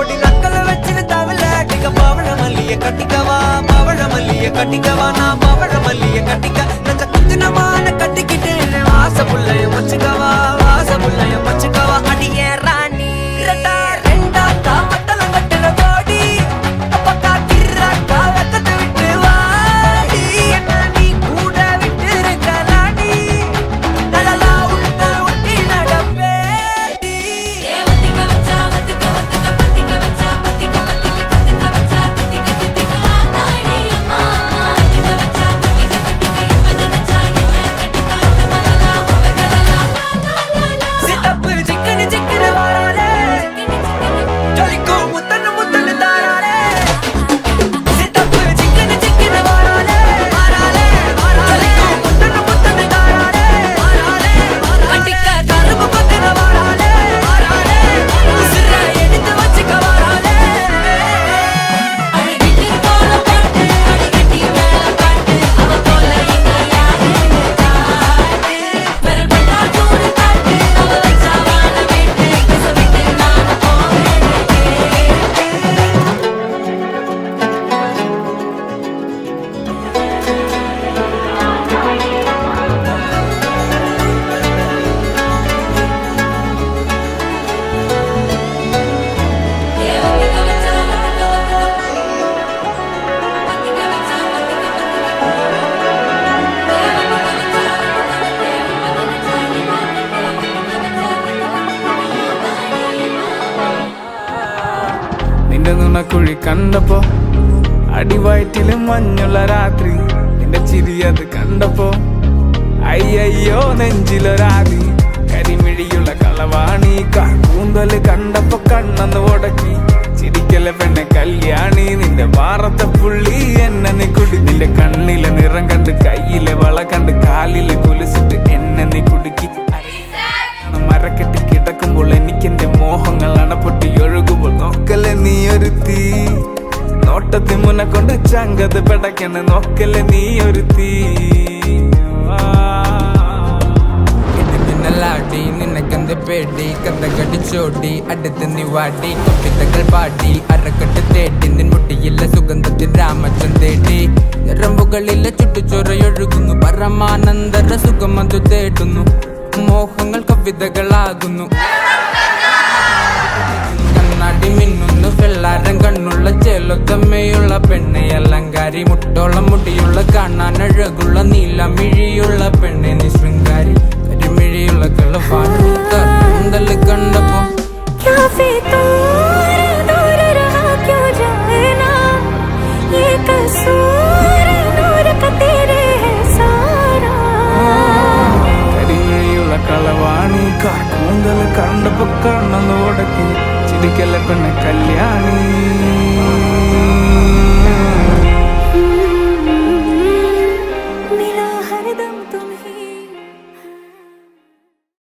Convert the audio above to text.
பொடி நக்கல வச்சிரு தவல அடிக்க பவழ மல்லிய கட்டிக்கவா பவழ மல்லிய கட்டிக்கவா நான் பவழ மல்லிய கட்டிக்க நச்ச குத்தினமான கட்டிக்கிட்டு வாச புள்ளைய வச்சுக்கவா வாச புள்ளைய வச்சுக்கவா அடியே ராணி ரெண்டா தாமத்தலம் கட்டுற கோடி அப்பக்கா கிர்ராக்கா வெக்கத்தை விட்டு வாடி என்ன நீ கூட விட்டு இருக்கலாடி நலலா உள்ள ஒட்டி நடப்பேடி சித்தப்பு சிக்கனு சிக்கனு வாராலே ஜொலிக்கும் முத்தன்னு முத்தன்னு தாராலே சித்தப்பு சிக்கனு சிக்கனு வாராலே வாராலே ஜொலிக்கும் முத்தன்னு முத்தன்னு தாராலே வாராலே கட்டிக்க கரும்பு பத்தின வாராலே வாராலே உசுர எடுத்து வச்சுக்க வாராலே அழகிட்டு போல பாட்டு அடிக்கட்டி மேல பாட்டு அவ போல இங்க யாரு காட்டு விரல் பட்டா சூடு காட்டு அவ வச்சா வாழ வீட்டு கிச விட்டு நான் போவேன் നിന്റെ നുണക്കുഴി കണ്ടപ്പോ അടിവയറ്റില് മഞ്ഞുള്ള രാത്രി നിന്റെ ചിരി അത് കണ്ടപ്പോ അയ്യോ നെഞ്ചിലൊരാതി കരിമിഴിയുള്ള കളവാണി കൂന്തല് കണ്ടപ്പോ കണ്ണന്ന് ഉടക്കി ചിരിക്കലെ പെണ്ണെ കല്യാണി നിന്റെ മാറത്തെ പുള്ളി എന്നെ നീ കുടി നിന്റെ കണ്ണിലെ നിറം കണ്ട് കയ്യിലെ വള കണ്ട് കാലിലെ കുലിച്ചിട്ട് എന്നെ നീ കുടുക്കി മരക്കെട്ടി കിടക്കുമ്പോൾ എനിക്കെന്റെ മോഹങ്ങൾ അണപ്പൊട്ടി ഒഴുകുമ്പോൾ നോക്കല്ലേ നീ ഒരു തീ നോട്ടത്തി മുന്നെ കൊണ്ട് ചങ്കത് പെടക്കണ് നോക്കല്ലേ നീ ഒരു തീ ലാടി നിനക്കെന്ത് പേടി കഥ കടിച്ചോടി അടുത്ത് നീ വാടി കൊപ്പിത്തകൾ പാടി അരക്കെട്ട് തേടി നിൻ മുട്ടിയില്ല സുഗന്ധത്തിൽ രാമച്ചൻ തേടി ഞരമ്പുകളിലെ ചുട്ടുചൊറയൊഴുകുന്നു പരമാനന്ദര സുഖമതു തേടുന്നു മോഹങ്ങൾ കവിതകളാകുന്നു കണ്ണാടി മിന്നുന്നു വെള്ളാരം കണ്ണുള്ള ചേലൊത്തമ്മയുള്ള പെണ്ണെ അലങ്കാരി മുട്ടോളം മുടിയുള്ള കാണാൻ അഴകുള്ള നീലമിഴിയുള്ള പെണ്ണെ നീ ശൃംഗാരി കരിമിഴിയുള്ള കളവാണ് കണ്ടല് കണ്ടപ്പോ കരിമിഴിയുള്ള കളവാണി കൂന്തല് കണ്ടപ്പോ കണ്ണൊന്ന് ഉടക്കി ചിരിക്കല്ലേ പെണ്ണെ കല്യാണി